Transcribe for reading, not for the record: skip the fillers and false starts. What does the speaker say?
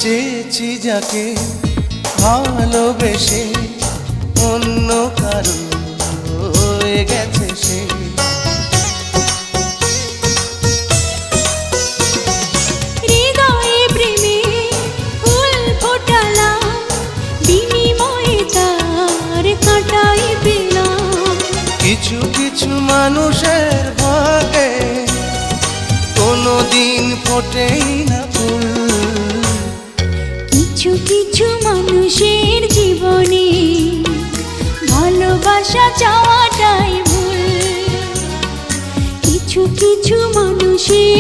চেয়েছি যাকে ভালোবেসে অন্য কারো হয়ে গেছে সে। হৃদয়ে প্রেমে ফুল ফোটালাম, বিনিময়ে তার কাঁটাই পেলাম। কিছু কিছু মানুষের ভাগে কোনোদিন ফোটেই না ফুল। কিছু কিছু মানুষের জীবনে ভালোবাসা চাওয়াটাই ভুল। কিছু কিছু মানুষের